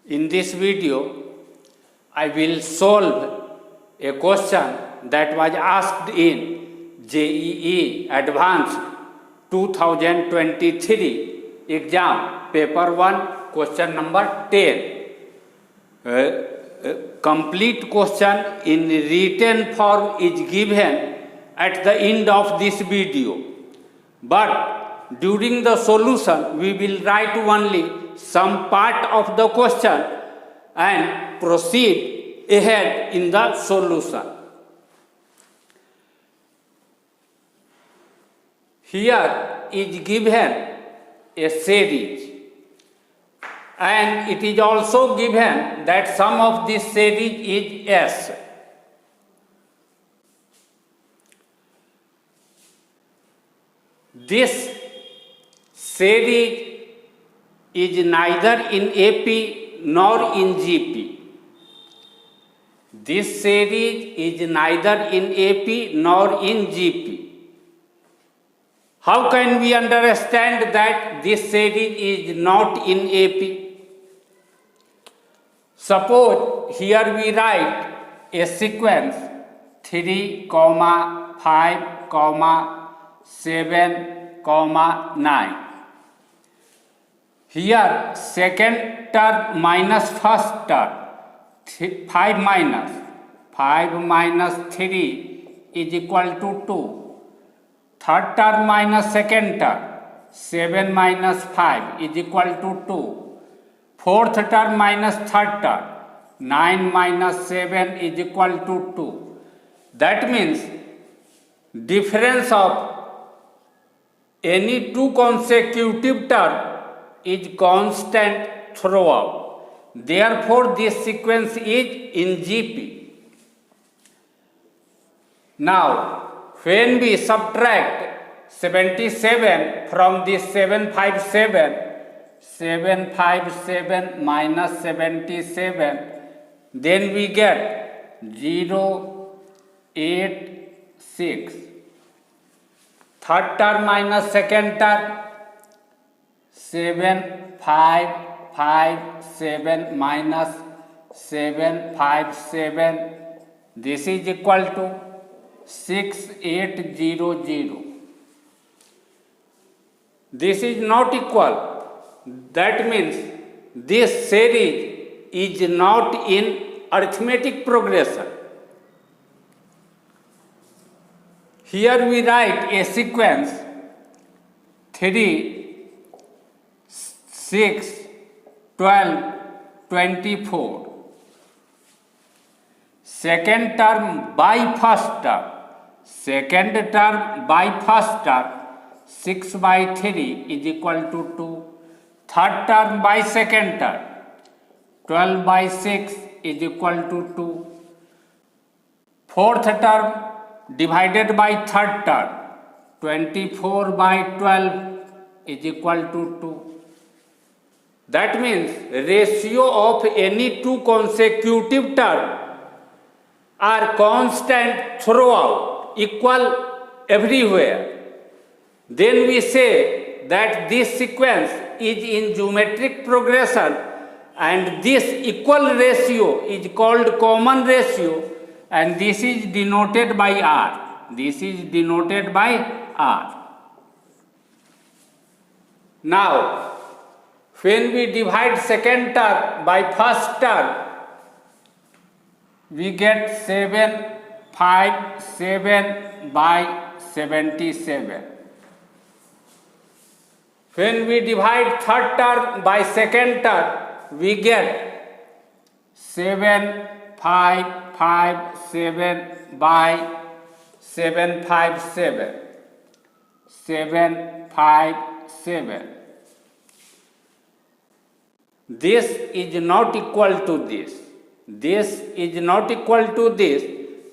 In this video, I will solve a question that was asked in JEE Advanced 2023 exam, paper 1, question number 10. Complete question in written form is given at the end of this video. But during the solution, we will write only some part of the question and proceed ahead in the solution. Here is given a series, and it is also given that sum of this series is S. This series is neither in AP nor in GP. This series is neither in AP nor in GP. How can we understand that this series is not in AP? Suppose here we write a sequence 3, 5, 7, 9. Here second term minus first term, 5 minus 3 is equal to 2. Third term minus second term, 7 minus 5 is equal to 2. Fourth term minus third term, 9 minus 7 is equal to 2. That means difference of any two consecutive terms is constant throughout. Therefore, this sequence is in GP. Now, when we subtract 77 from this 757 minus 77, then we get 0, 8, 6. Third term minus second term, 7, 5, 7 minus 7, 5, 7. This is equal to 6800. This is not equal. That means this series is not in arithmetic progression. Here we write a sequence 3, 6, 12, 24. Second term by first term. Second term by first term, 6 by 3 is equal to 2. Third term by second term, 12 by 6 is equal to 2. Fourth term divided by third term, 24 by 12 is equal to 2. That means ratio of any two consecutive terms are constant throughout, equal everywhere. Then we say that this sequence is in geometric progression, and this equal ratio is called common ratio, and this is denoted by R. This is denoted by R. Now, when we divide second term by first term, we get 7, 5, 7 by 77. When we divide third term by second term, we get 7, 5, 7 by 7, 5, 7. 7, 5, 7. This is not equal to this. This is not equal to this.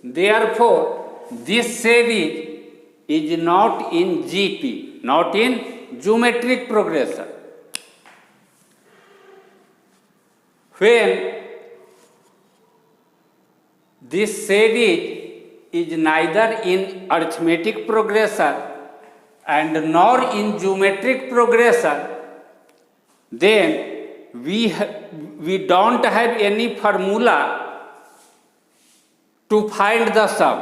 Therefore, this series is not in GP, not in geometric progression. When this series is neither in arithmetic progression and nor in geometric progression, then we don't have any formula to find the sum,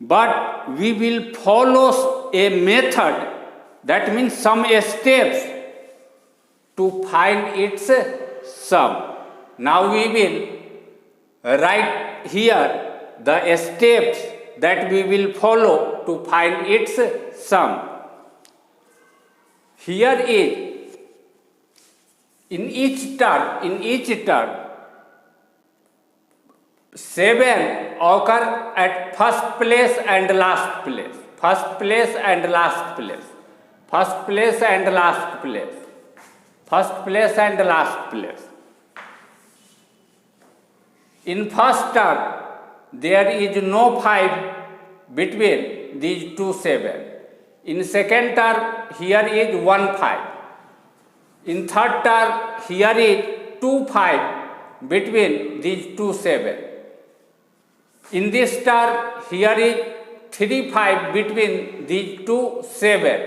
but we will follow a method, that means some steps to find its sum. Now we will write here the steps that we will follow to find its sum. Here is, in each term 7 occur at first place and last place, first place and last place, first place and last place, first place and last place. In first term, there is no 5 between these two 7. In second term, here is 1 5. In third term, here is 2 5 between these two 7. In this term, here is 3 5 between these two 7.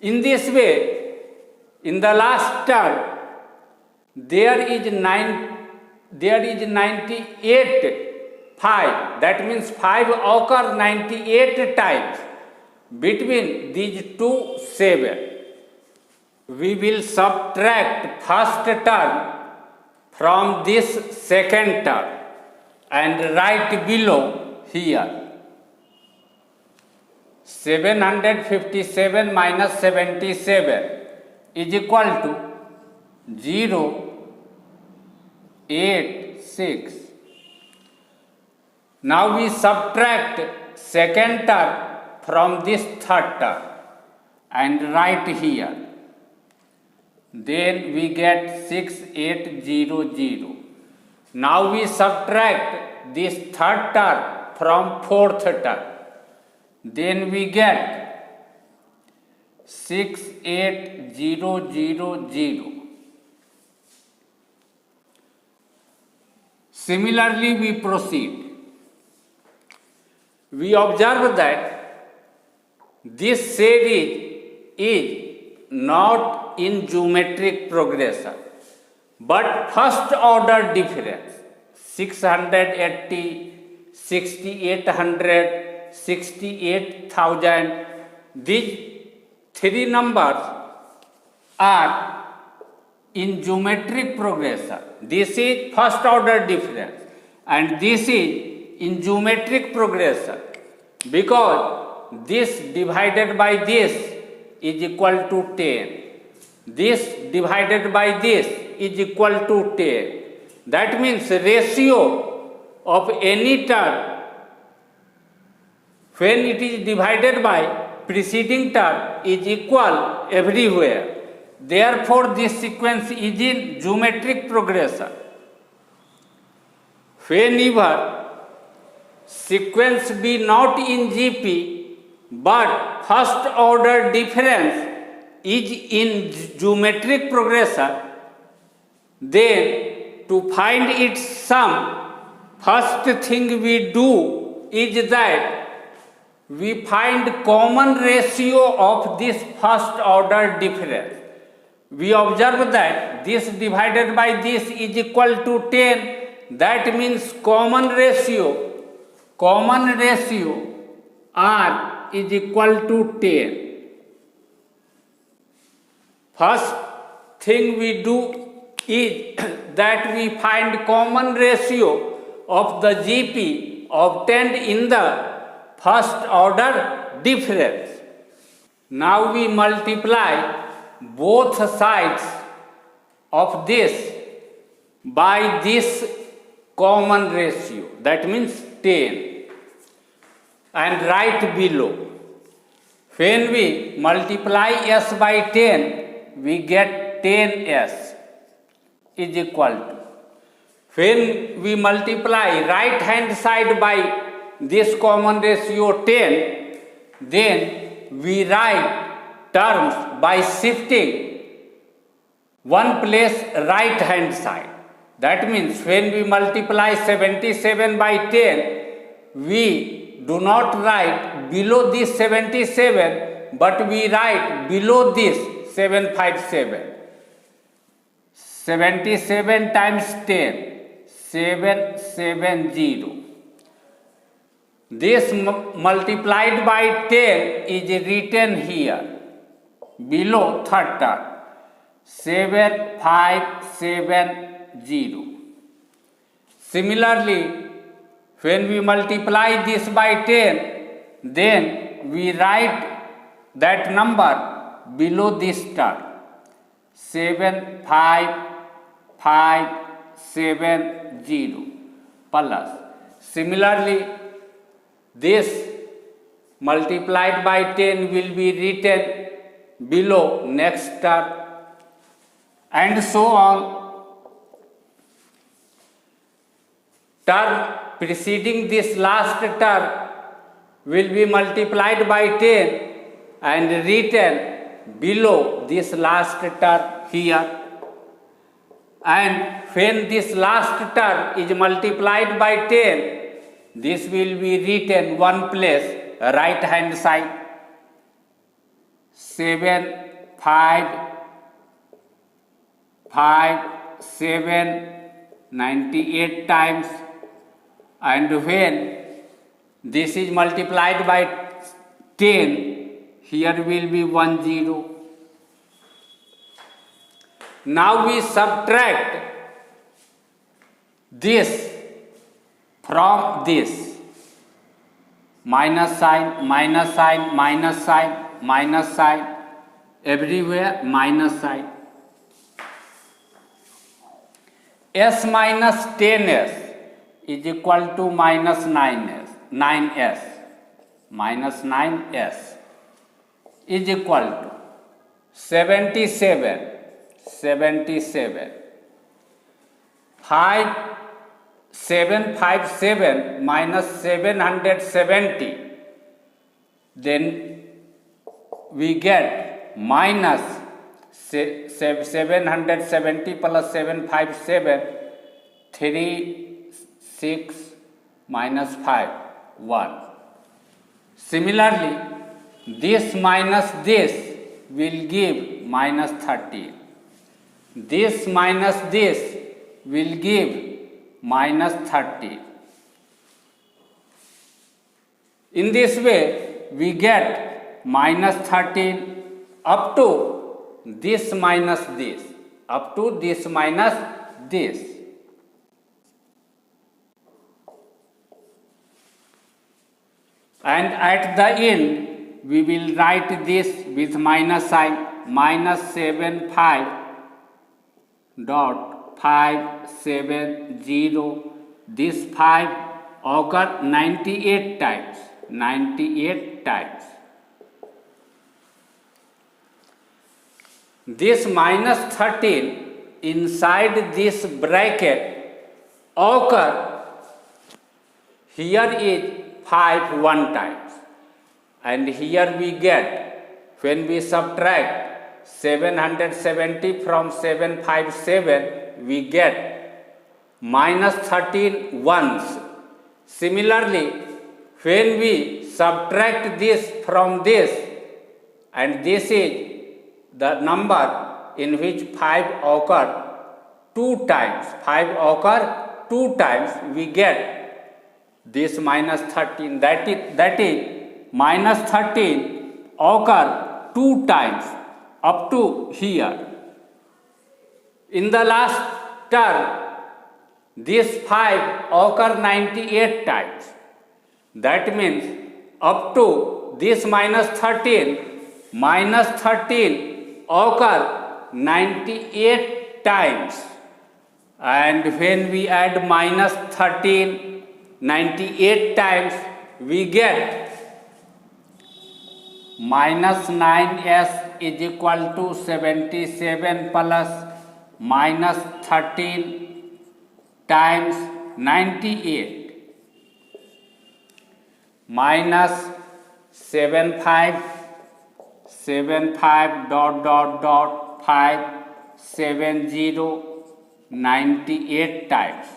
In this way, in the last term, there is 98 5. That means 5 occur 98 times between these two 7. We will subtract first term from this second term and write below here 757 minus 77 is equal to 086. Now we subtract second term from this third term and write here. Then we get 6800. Now we subtract this third term from fourth term. Then we get 68000. Similarly, we proceed. We observe that this series is not in geometric progression, but first order difference 680, 6800, 68,000. These three numbers are in geometric progression. This is first order difference and this is in geometric progression, because this divided by this is equal to 10. This divided by this is equal to 10. That means ratio of any term when it is divided by preceding term is equal everywhere. Therefore, this sequence is in geometric progression. Whenever sequence be not in GP, but first order difference is in geometric progression, then to find its sum, first thing we do is that we find common ratio of this first order difference. We observe that this divided by this is equal to 10. That means common ratio R is equal to 10. First thing we do is that we find common ratio of the GP obtained in the first order difference. Now we multiply both sides of this by this common ratio, that means 10, and write below. When we multiply s by 10, we get 10s is equal to. When we multiply right hand side by this common ratio 10, then we write terms by shifting one place right hand side. That means when we multiply 77 by 10, we do not write below this 77, but we write below this 757. 77 times 10, 770. This multiplied by 10 is written here below third term, 7570. Similarly, when we multiply this by 10, then we write that number below this term, 75570 plus. Similarly, this multiplied by 10 will be written below next term, and so on. Term preceding this last term will be multiplied by 10 and written below this last term here. And when this last term is multiplied by 10, this will be written one place, right hand side, 798 times. And when this is multiplied by 10, here will be 10. Now we subtract this from this. Minus sign, minus sign, minus sign, minus sign, everywhere minus sign. S minus 10s is equal to minus 9s. Minus 9s is equal to 77. 757 minus 770, then we get minus 770 plus 757, 3, 6 minus 5, 1. Similarly, this minus this will give minus 13. This minus this will give minus 30. In this way, we get minus 13 up to this minus this, up to this minus this. And at the end, we will write this with minus sign, minus 75.570. This 5 occur 98 times. 98 times. This minus 13 inside this bracket occur, here is 5 one times, and here we get, when we subtract 770 from 757, we get minus 13 once. Similarly, when we subtract this from this, and this is the number in which 5 occur 2 times, 5 occur 2 times, we get this minus 13. That is minus 13 occur 2 times up to here. In the last term, this 5 occur 98 times. That means up to this minus 13 occur 98 times. And when we add minus 13 98 times, we get minus 9s is equal to 77 plus minus 13 times 98 minus 75 dot dot dot 570 98 times.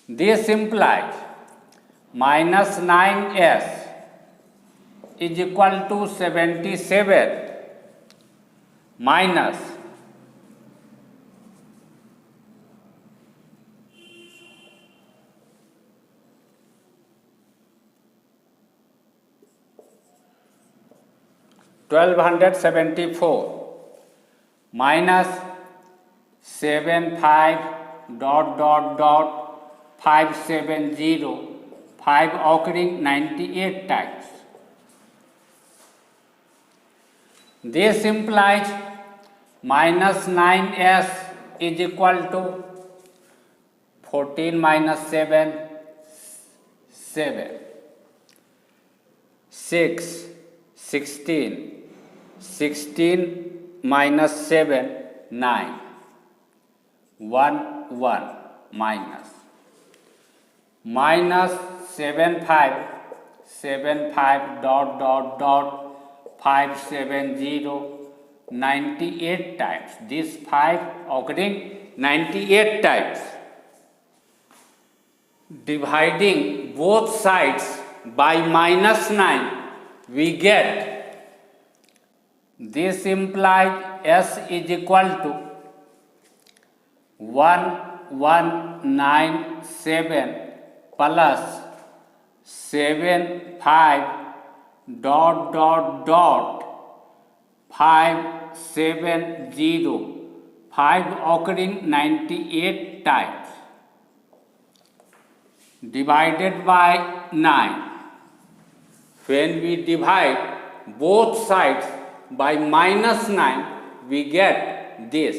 This implies minus 9s is equal to 77 minus 1274 minus 75 570 5 occurring 98 times. This implies minus 9s is equal to 14 minus 7 7 6 16 16 minus 7 9 1 1 minus 75 570 98 times. This 5 occurring 98 times. Dividing both sides by minus 9, we get, this implies S is equal to 1197 plus 75 570 5 occurring 98 times divided by 9. When we divide both sides by minus 9, we get this.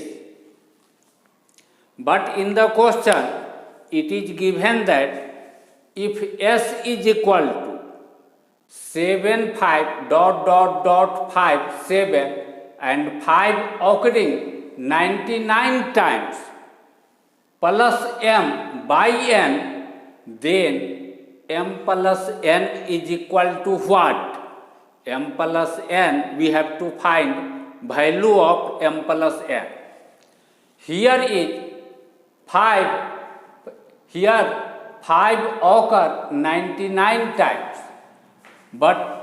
But in the question, it is given that if S is equal to 75 5 7 and 5 occurring 99 times plus m by n, then m plus n is equal to what? M plus n, we have to find value of m plus n. Here is 5, here 5 occur 99 times, but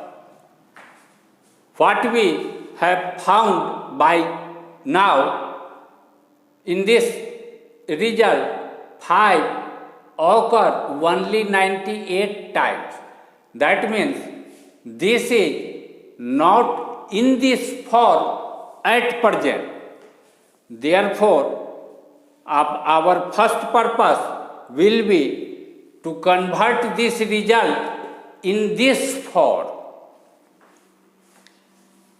what we have found by now, in this result 5 occur only 98 times. That means this is not in this form at present. Therefore, our first purpose will be to convert this result in this form.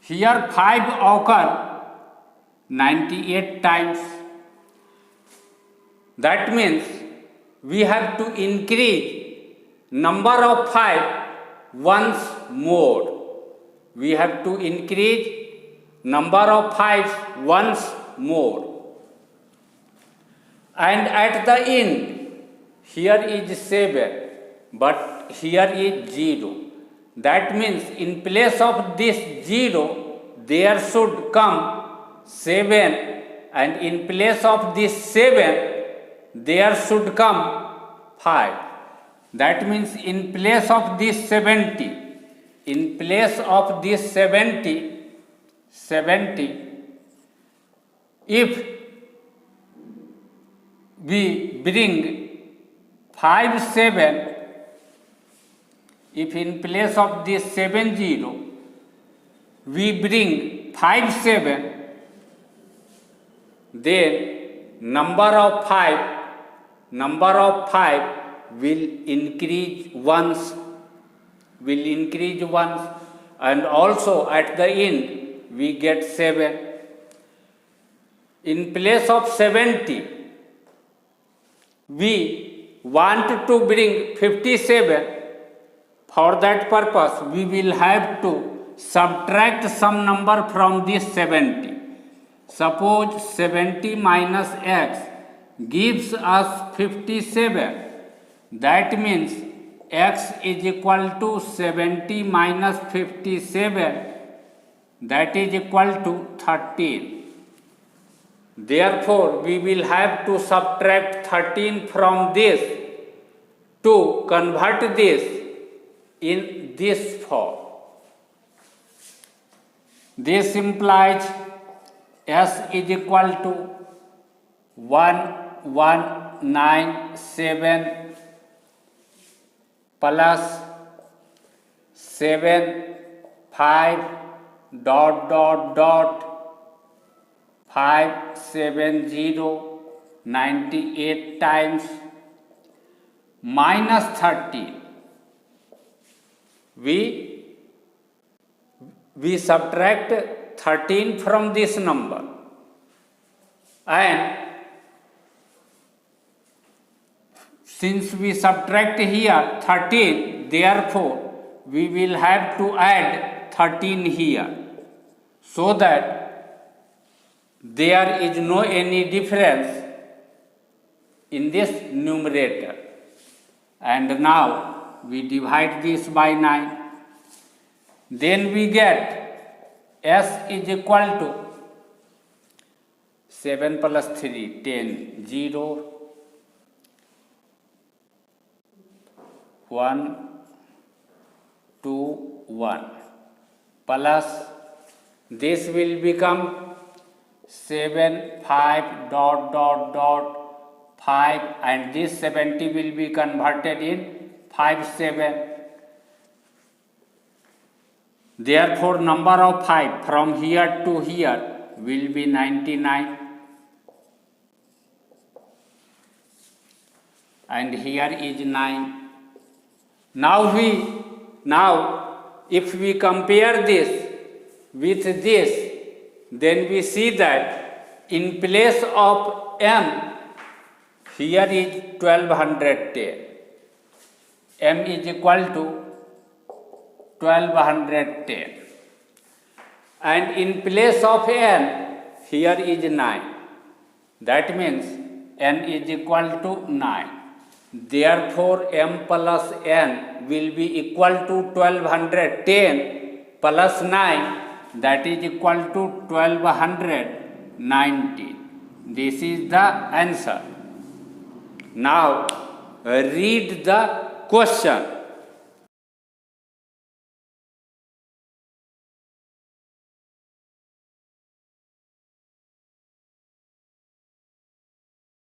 Here 5 occur 98 times. That means we have to increase number of 5 once more. We have to increase number of 5 once more. And at the end, here is 7, but here is 0. That means in place of this 0, there should come 7, and in place of this 7, there should come 5. That means in place of this 70, in place of this 70, if we bring 5 7, if in place of this 70 we bring 5 7, then number of 5 will increase once, and also at the end we get 7. In place of 70, we want to bring 57. For that purpose, we will have to subtract some number from this 70. Suppose 70 minus x gives us 57. That means x is equal to 70 minus 57. That is equal to 13. Therefore, we will have to subtract 13 from this to convert this in this form. This implies S is equal to 1197 plus 75 dot 57098 times minus 13. We subtract 13 from this number, and since we subtract here 13, therefore we will have to add 13 here, so that there is no any difference in this numerator. And now we divide this by 9. Then we get S is equal to 7 plus 3, 10, 0, 1, 2, 1, plus this will become 7, 5 dot 5, and this 70 will be converted in 5, 7. Therefore, number of 5 from here to here will be 99, and here is 9. Now if we compare this with this, then we see that in place of m, here is 1210. M is equal to 1210. And in place of n, here is 9. That means n is equal to 9. Therefore, m plus n will be equal to 1210 plus 9, that is equal to 1290. This is the answer. Now read the question.